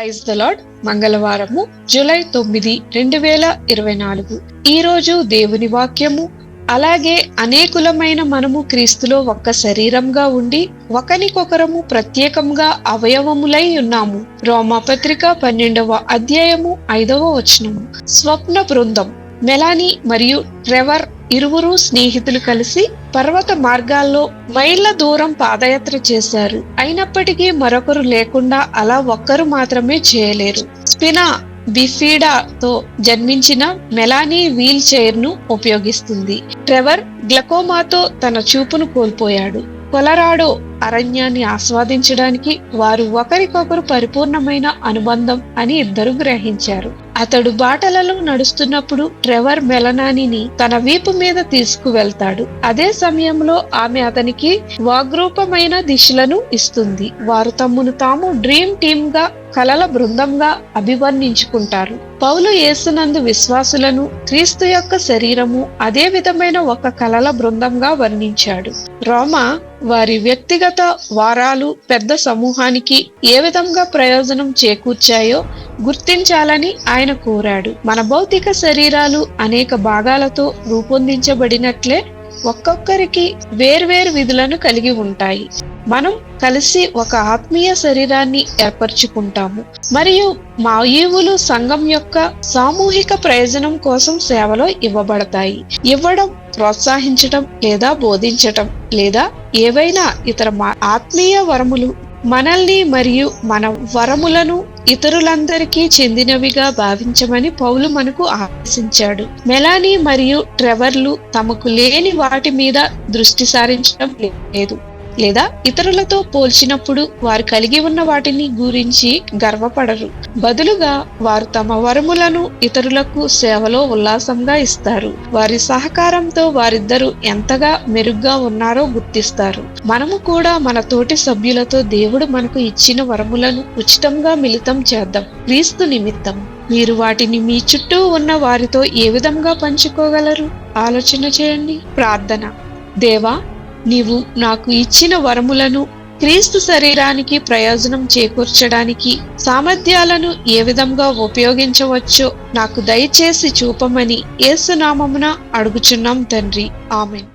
Praise the Lord. మంగళవారము July 9, 2024. ఈరోజు దేవుని వాక్యము, అలాగే అనేకులమైన మనము క్రీస్తులో ఒక్క శరీరంగా ఉండి ఒకనికొకరము ప్రత్యేకంగా అవయవములై ఉన్నాము. రోమాపత్రిక 12వ అధ్యాయము 5వ వచనము. స్వప్న బృందం. మెలానీ మరియు ట్రెవర్ ఇరువురు స్నేహితులు కలిసి పర్వత మార్గాల్లో మైళ్ళ దూరం పాదయాత్ర చేశారు. అయినప్పటికీ మరొకరు లేకుండా అలా ఒక్కరు మాత్రమే చేయలేరు. స్పినా బిఫిడాతో జన్మించిన మెలానీ వీల్ చైర్ ను ఉపయోగిస్తుంది. ట్రెవర్ గ్లకోమాతో తన చూపును కోల్పోయాడు. కొలరాడో అరణ్యాన్ని ఆస్వాదించడానికి వారు ఒకరికొకరు పరిపూర్ణమైన అనుబంధం అని ఇద్దరు గ్రహించారు. అతడు బాటలలో నడుస్తున్నప్పుడు ట్రెవర్ మెలనానిని తన వీపు మీద తీసుకువెళ్తాడు. అదే సమయంలో ఆమె అతనికి వాగ్రూపమైన దిశలను ఇస్తుంది. వారు తమ్మును తాము డ్రీమ్ టీమ్ గా, కలల బృందంగా అభివర్ణించుకుంటారు. పౌలు యేసునందు విశ్వాసులను క్రీస్తు యొక్క శరీరము అదే విధమైన ఒక కలల బృందంగా వర్ణించాడు. రోమా వారి వ్యక్తిగత వారాలు పెద్ద సమూహానికి ఏ విధంగా ప్రయోజనం చేకూర్చాయో గుర్తించాలని ఆయన కోరాడు. మన భౌతిక శరీరాలు అనేక భాగాలతో రూపొందించబడినట్లే ఒక్కొక్కరికి వేర్వేరు విధులను కలిగి ఉంటాయి. మనం కలిసి ఒక ఆత్మీయ శరీరాన్ని ఏర్పరచుకుంటాము మరియు మా ఈవులు సంఘం యొక్క సామూహిక ప్రయోజనం కోసం సేవలో ఇవ్వబడతాయి. ఇవ్వడం, ప్రోత్సహించటం లేదా బోధించటం లేదా ఏవైనా ఇతర ఆత్మీయ వరములు మనల్ని మరియు మన వరములను ఇతరులందరికీ చెందినవిగా భావించమని పౌలు మనకు ఆదేశించాడు. మెలానీ మరియు ట్రెవర్లు తమకు లేని వాటి మీద దృష్టి సారించడం లేదు లేదా ఇతరులతో పోల్చినప్పుడు వారు కలిగి ఉన్న వాటిని గురించి గర్వపడరు. బదులుగా వారు తమ వరములను ఇతరులకు సేవలో ఉల్లాసంగా ఇస్తారు. వారి సహకారంతో వారిద్దరూ ఎంతగా మెరుగ్గా ఉన్నారో గుర్తిస్తారు. మనము కూడా మన తోటి సభ్యులతో దేవుడు మనకు ఇచ్చిన వరములను ఉచితంగా మిళితం చేద్దాం. క్రీస్తు నిమిత్తం మీరు వాటిని మీ చుట్టూ ఉన్న వారితో ఏ విధంగా పంచుకోగలరు? ఆలోచన చేయండి. ప్రార్థన. దేవా, నీవు నాకు ఇచ్చిన వరములను క్రీస్తు శరీరానికి ప్రయోజనం చేకూర్చడానికి సామర్థ్యాలను ఏ విధంగా ఉపయోగించవచ్చో నాకు దయచేసి చూపమని యేసు నామమున అడుగుచున్నాం తండ్రి. ఆమేన్.